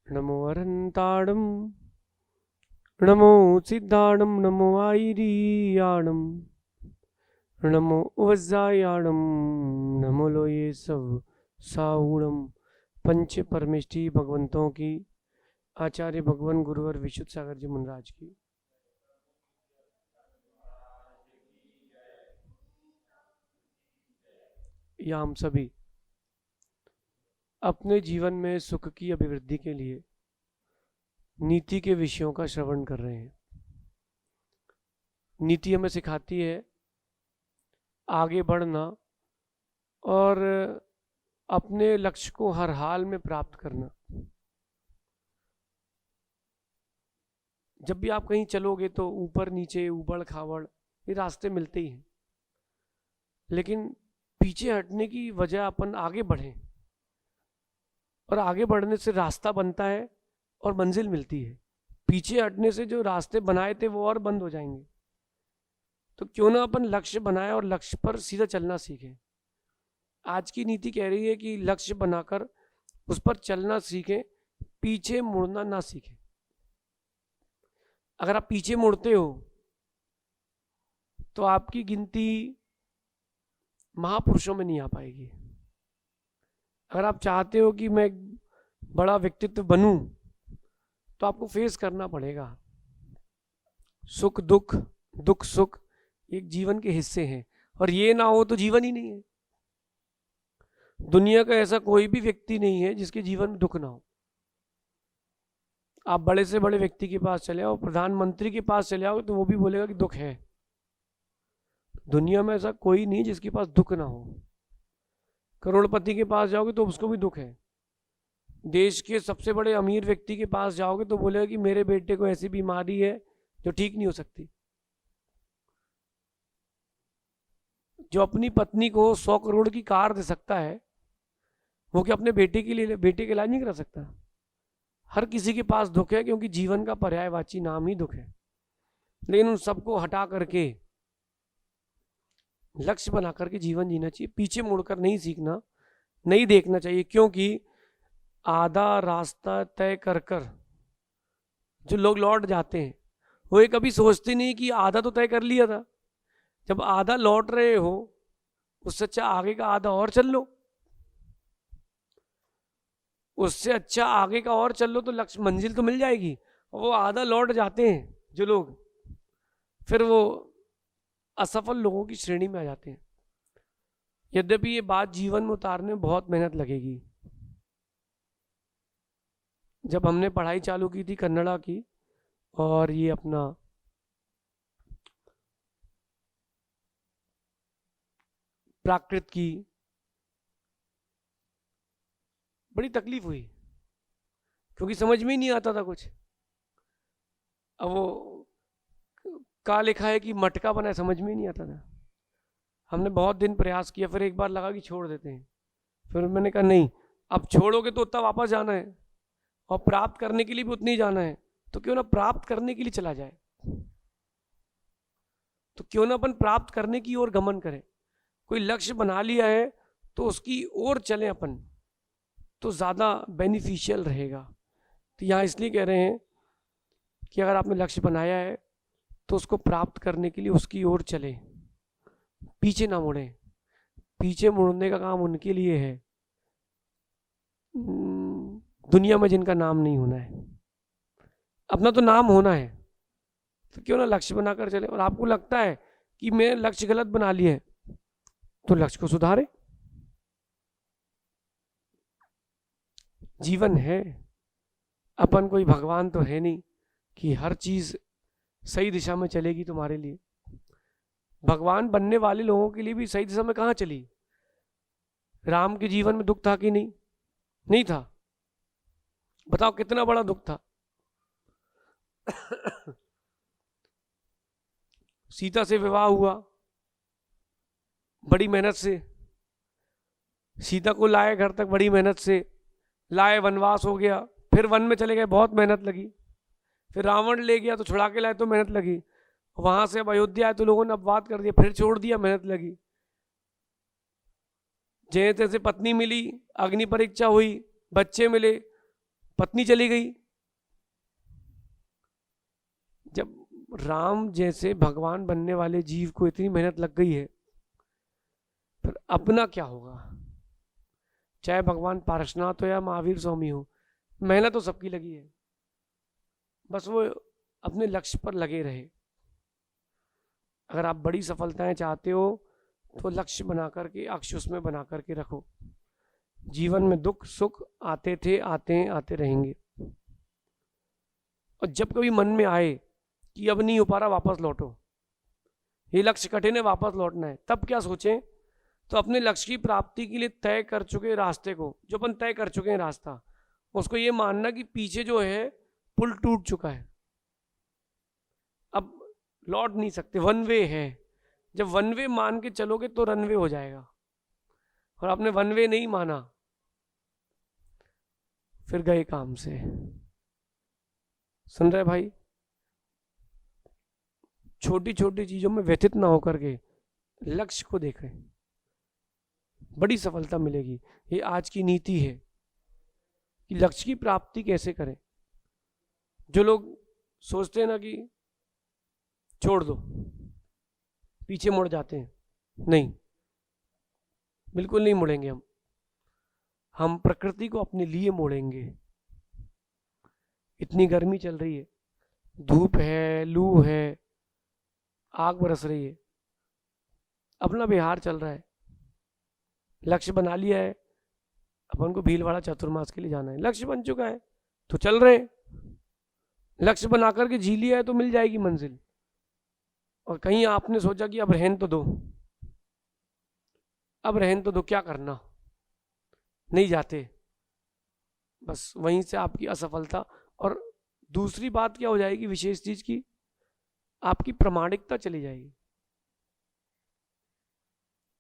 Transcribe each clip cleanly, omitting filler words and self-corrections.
नमो अरन्ताणं नमो सिद्धाणं नमो आयिरीयाणं नमो वज्रायाणं नमो लोये सब साहूणम। पंच परमेष्टि भगवंतों की, आचार्य भगवान गुरुवर विशुद्ध सागर जी मुनराज की। या हम सभी अपने जीवन में सुख की अभिवृद्धि के लिए नीति के विषयों का श्रवण कर रहे हैं। नीति हमें सिखाती है आगे बढ़ना और अपने लक्ष्य को हर हाल में प्राप्त करना। जब भी आप कहीं चलोगे तो ऊपर नीचे उबड़ खाबड़ ये रास्ते मिलते ही हैं, लेकिन पीछे हटने की वजह अपन आगे बढ़ें, और आगे बढ़ने से रास्ता बनता है और मंजिल मिलती है। पीछे हटने से जो रास्ते बनाए थे वो और बंद हो जाएंगे। तो क्यों ना अपन लक्ष्य बनाए और लक्ष्य पर सीधा चलना सीखें। आज की नीति कह रही है कि लक्ष्य बनाकर उस पर चलना सीखें, पीछे मुड़ना ना सीखें। अगर आप पीछे मुड़ते हो तो आपकी गिनती महापुरुषों में नहीं आ पाएगी। अगर आप चाहते हो कि मैं बड़ा व्यक्तित्व बनूं तो आपको फेस करना पड़ेगा। सुख दुख, दुख सुख एक जीवन के हिस्से हैं, और ये ना हो तो जीवन ही नहीं है। दुनिया का ऐसा कोई भी व्यक्ति नहीं है जिसके जीवन में दुख ना हो। आप बड़े से बड़े व्यक्ति के पास चले आओ, प्रधानमंत्री के पास चले आओ, तो वो भी बोलेगा कि दुख है। दुनिया में ऐसा कोई नहीं जिसके पास दुख ना हो। करोड़पति के पास जाओगे तो उसको भी दुख है। देश के सबसे बड़े अमीर व्यक्ति के पास जाओगे तो बोलेगा कि मेरे बेटे को ऐसी बीमारी है जो ठीक नहीं हो सकती। जो अपनी पत्नी को 100 करोड़ की कार दे सकता है, वो क्या अपने बेटे के का इलाज नहीं करा सकता? हर किसी के पास दुख है, क्योंकि जीवन का पर्यायवाची नाम ही दुख है। लेकिन उन सबको हटा करके लक्ष्य बना करके जीवन जीना चाहिए। पीछे मुड़कर नहीं सीखना, नहीं देखना चाहिए, क्योंकि आधा रास्ता तय कर कर जो लोग लौट जाते हैं वो ये कभी सोचते नहीं कि आधा तो तय कर लिया था। जब आधा लौट रहे हो उससे अच्छा आगे का आधा और चल लो, उससे अच्छा आगे का और चल लो तो लक्ष्य मंजिल तो मिल जाएगी। वो आधा लौट जाते हैं जो लोग, फिर वो असफल लोगों की श्रेणी में आ जाते हैं। यद्यपि ये बात जीवन में उतारने में बहुत मेहनत लगेगी। जब हमने पढ़ाई चालू की थी कन्नड़ा की, और ये अपना प्राकृत की, बड़ी तकलीफ हुई, क्योंकि समझ में ही नहीं आता था कुछ। अब वो का लिखा है कि मटका बना है, समझ में ही नहीं आता था। हमने बहुत दिन प्रयास किया, फिर एक बार लगा कि छोड़ देते हैं। फिर मैंने कहा नहीं, अब छोड़ोगे तो उतना वापस जाना है, और प्राप्त करने के लिए भी उतनी जाना है, तो क्यों ना प्राप्त करने के लिए चला जाए। तो क्यों ना अपन प्राप्त करने की ओर गमन करें। कोई लक्ष्य बना लिया है तो उसकी ओर चलें अपन, तो ज़्यादा बेनिफिशियल रहेगा। तो यहाँ इसलिए कह रहे हैं कि अगर आपने लक्ष्य बनाया है तो उसको प्राप्त करने के लिए उसकी ओर चले, पीछे ना मुड़े। पीछे मुड़ने का काम उनके लिए है दुनिया में जिनका नाम नहीं होना है। अपना तो नाम होना है, तो क्यों ना लक्ष्य बनाकर चले। और आपको लगता है कि मैं लक्ष्य गलत बना लिए है तो लक्ष्य को सुधारे। जीवन है, अपन कोई भगवान तो है नहीं कि हर चीज सही दिशा में चलेगी तुम्हारे लिए। भगवान बनने वाले लोगों के लिए भी सही दिशा में कहाँ चली। राम के जीवन में दुख था कि नहीं? नहीं था। बताओ कितना बड़ा दुख था। सीता से विवाह हुआ बड़ी मेहनत से, सीता को लाए घर तक बड़ी मेहनत से, लाए, वनवास हो गया, फिर वन में चले गए, बहुत मेहनत लगी। फिर रावण ले गया तो छुड़ा के लाए तो मेहनत लगी। वहां से अब अयोध्या आए तो लोगों ने अपवाद कर दिया, फिर छोड़ दिया, मेहनत लगी। जैसे तैसे पत्नी मिली, अग्नि परीक्षा हुई, बच्चे मिले, पत्नी चली गई। जब राम जैसे भगवान बनने वाले जीव को इतनी मेहनत लग गई है, फिर अपना क्या होगा? चाहे भगवान पारसनाथ हो या महावीर स्वामी हो, मेहनत तो सबकी लगी है, बस वो अपने लक्ष्य पर लगे रहे। अगर आप बड़ी सफलताएं चाहते हो तो लक्ष्य बना करके, अक्ष्य उसमें बना करके रखो। जीवन में दुख सुख आते थे, आते रहेंगे, और जब कभी मन में आए कि अब नहीं हो पा रहा, वापस लौटो, ये लक्ष्य कठिन है, वापस लौटना है, तब क्या सोचें? तो अपने लक्ष्य की प्राप्ति के लिए तय कर चुके रास्ते को, जो अपन तय कर चुके हैं रास्ता, उसको ये मानना कि पीछे जो है पुल टूट चुका है, अब लौट नहीं सकते, वन वे है। जब वन वे मान के चलोगे तो रनवे हो जाएगा, और आपने वन वे नहीं माना, फिर गए काम से। सुन रहे भाई? छोटी छोटी चीजों में व्यथित ना होकर के लक्ष्य को देखें, बड़ी सफलता मिलेगी। ये आज की नीति है कि लक्ष्य की प्राप्ति कैसे करें। जो लोग सोचते हैं ना कि छोड़ दो, पीछे मुड़ जाते हैं, नहीं, बिल्कुल नहीं मुड़ेंगे हम प्रकृति को अपने लिए मोड़ेंगे। इतनी गर्मी चल रही है, धूप है, लू है, आग बरस रही है, अपना बिहार चल रहा है, लक्ष्य बना लिया है, अपन को भीलवाड़ा चतुर्मास के लिए जाना है, लक्ष्य बन चुका है तो चल रहे हैं। लक्ष्य बना करके जी लिया है तो मिल जाएगी मंजिल। और कहीं आपने सोचा कि अब रहन तो दो, अब रहन तो दो, क्या करना, नहीं जाते, बस वहीं से आपकी असफलता। और दूसरी बात क्या हो जाएगी विशेष चीज की, आपकी प्रामाणिकता चली जाएगी।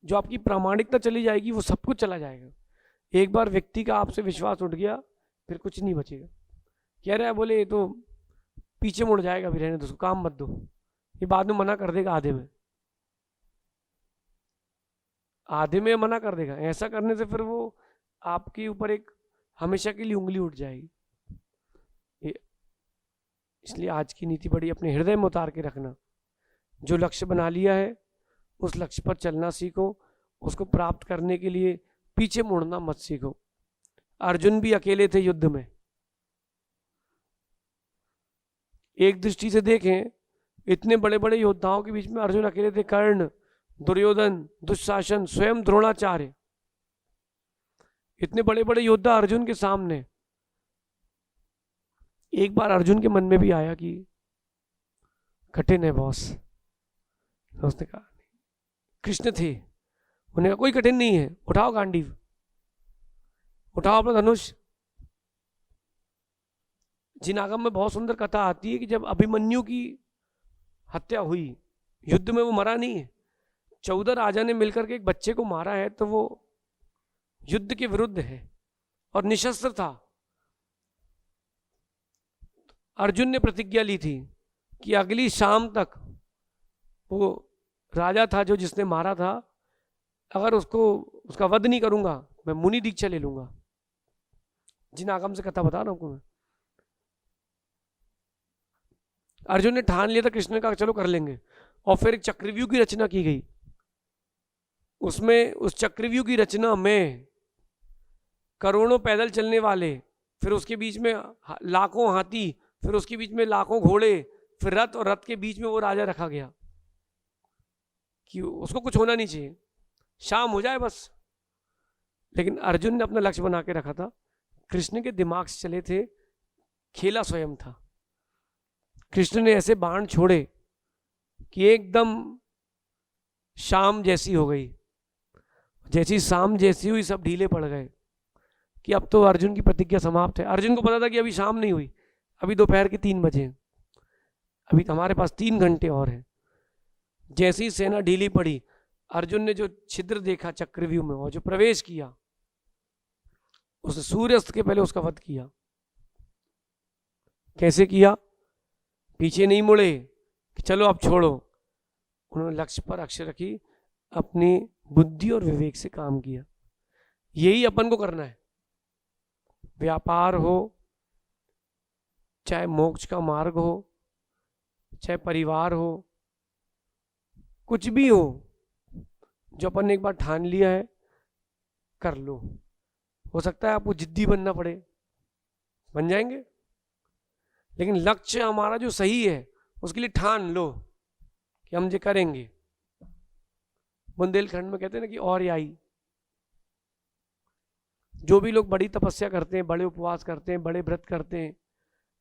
जो आपकी प्रामाणिकता चली जाएगी वो सब कुछ चला जाएगा। एक बार व्यक्ति का आपसे विश्वास उठ गया, फिर कुछ नहीं बचेगा। कह रहा है, बोले ये तो पीछे मुड़ जाएगा, भी रहने दो, उसको काम मत दो, ये बाद में मना कर देगा, आधे में मना कर देगा। ऐसा करने से फिर वो आपके ऊपर एक हमेशा के लिए उंगली उठ जाएगी। इसलिए आज की नीति बड़ी अपने हृदय में उतार के रखना। जो लक्ष्य बना लिया है उस लक्ष्य पर चलना सीखो, उसको प्राप्त करने के लिए पीछे मुड़ना मत सीखो। अर्जुन भी अकेले थे युद्ध में। एक दृष्टि से देखें, इतने बड़े बड़े योद्धाओं के बीच में अर्जुन अकेले थे। कर्ण, दुर्योधन, दुशासन, स्वयं द्रोणाचार्य, इतने बड़े बड़े योद्धा अर्जुन के सामने। एक बार अर्जुन के मन में भी आया कि कठिन है बॉस। उसने कहा, कृष्ण थे, उन्हें कहा कोई कठिन नहीं है, उठाओ गांडीव, उठाओ अपना धनुष। जिन आगम में बहुत सुंदर कथा आती है कि जब अभिमन्यु की हत्या हुई, युद्ध में वो मरा नहीं है, 14 राजा ने मिलकर के एक बच्चे को मारा है, तो वो युद्ध के विरुद्ध है और निशस्त्र था। अर्जुन ने प्रतिज्ञा ली थी कि अगली शाम तक वो राजा था जो जिसने मारा था, अगर उसका वध नहीं करूंगा मैं मुनि दीक्षा ले लूंगा। जिन आगम से कथा बता रहा हूं मैं, अर्जुन ने ठान लिया था, कृष्ण ने कहा चलो कर लेंगे। और फिर एक चक्रव्यूह की रचना की गई। उसमें उस चक्रव्यूह की रचना में करोड़ों पैदल चलने वाले, फिर उसके बीच में लाखों हाथी, फिर उसके बीच में लाखों घोड़े, फिर रथ, और रथ के बीच में वो राजा रखा गया कि उसको कुछ होना नहीं चाहिए, शाम हो जाए बस। लेकिन अर्जुन ने अपना लक्ष्य बना के रखा था। कृष्ण के दिमाग से चले थे, खेला स्वयं था। कृष्ण ने ऐसे बाण छोड़े कि एकदम शाम जैसी हो गई। जैसी शाम जैसी हुई, सब ढीले पड़ गए कि अब तो अर्जुन की प्रतिज्ञा समाप्त है। अर्जुन को पता था कि अभी शाम नहीं हुई, अभी दोपहर के 3 बजे, अभी तो हमारे पास 3 घंटे और हैं। जैसी ही सेना ढीली पड़ी, अर्जुन ने जो छिद्र देखा चक्रव्यूह में और जो प्रवेश किया, उसने सूर्यास्त के पहले उसका वध किया। कैसे किया? पीछे नहीं मुड़े कि चलो अब छोड़ो, उन्होंने लक्ष्य पर अक्षर रखी, अपनी बुद्धि और विवेक से काम किया। यही अपन को करना है। व्यापार हो, चाहे मोक्ष का मार्ग हो, चाहे परिवार हो, कुछ भी हो, जो अपन ने एक बार ठान लिया है कर लो। हो सकता है आपको जिद्दी बनना पड़े, बन जाएंगे, लेकिन लक्ष्य हमारा जो सही है उसके लिए ठान लो कि हम ये करेंगे। बुंदेलखंड में कहते हैं ना कि और आई, जो भी लोग बड़ी तपस्या करते हैं, बड़े उपवास करते हैं, बड़े व्रत करते हैं,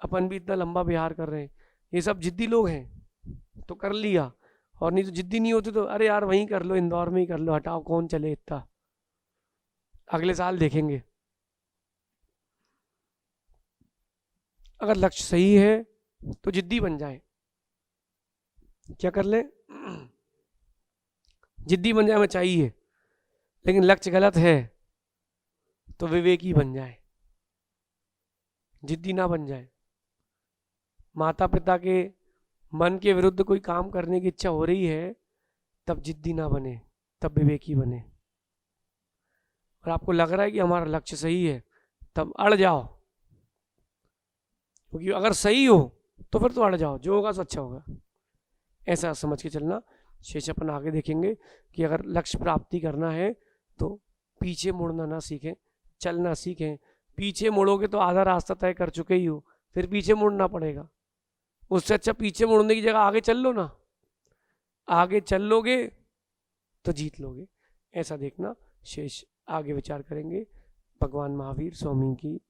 अपन भी इतना लंबा विहार कर रहे हैं, ये सब जिद्दी लोग हैं तो कर लिया। और नहीं तो जिद्दी नहीं होते तो अरे यार वहीं कर लो, इंदौर में ही कर लो, हटाओ कौन चले इतना, अगले साल देखेंगे। अगर लक्ष्य सही है तो जिद्दी बन जाए, क्या कर ले, जिद्दी बन जाए हमें चाहिए। लेकिन लक्ष्य गलत है तो विवेकी बन जाए, जिद्दी ना बन जाए। माता पिता के मन के विरुद्ध कोई काम करने की इच्छा हो रही है तब जिद्दी ना बने, तब विवेकी बने। और आपको लग रहा है कि हमारा लक्ष्य सही है तब अड़ जाओ, क्योंकि अगर सही हो तो फिर तो अड़ जाओ, जो होगा सो अच्छा होगा, ऐसा समझ के चलना। शेष अपन आगे देखेंगे कि अगर लक्ष्य प्राप्ति करना है तो पीछे मुड़ना ना सीखें, चलना सीखें। पीछे मुड़ोगे तो आधा रास्ता तय कर चुके ही हो, फिर पीछे मुड़ना पड़ेगा। उससे अच्छा पीछे मुड़ने की जगह आगे चल लो ना, आगे चल लोगे तो जीत लोगे, ऐसा देखना। शेष आगे विचार करेंगे। भगवान महावीर स्वामी की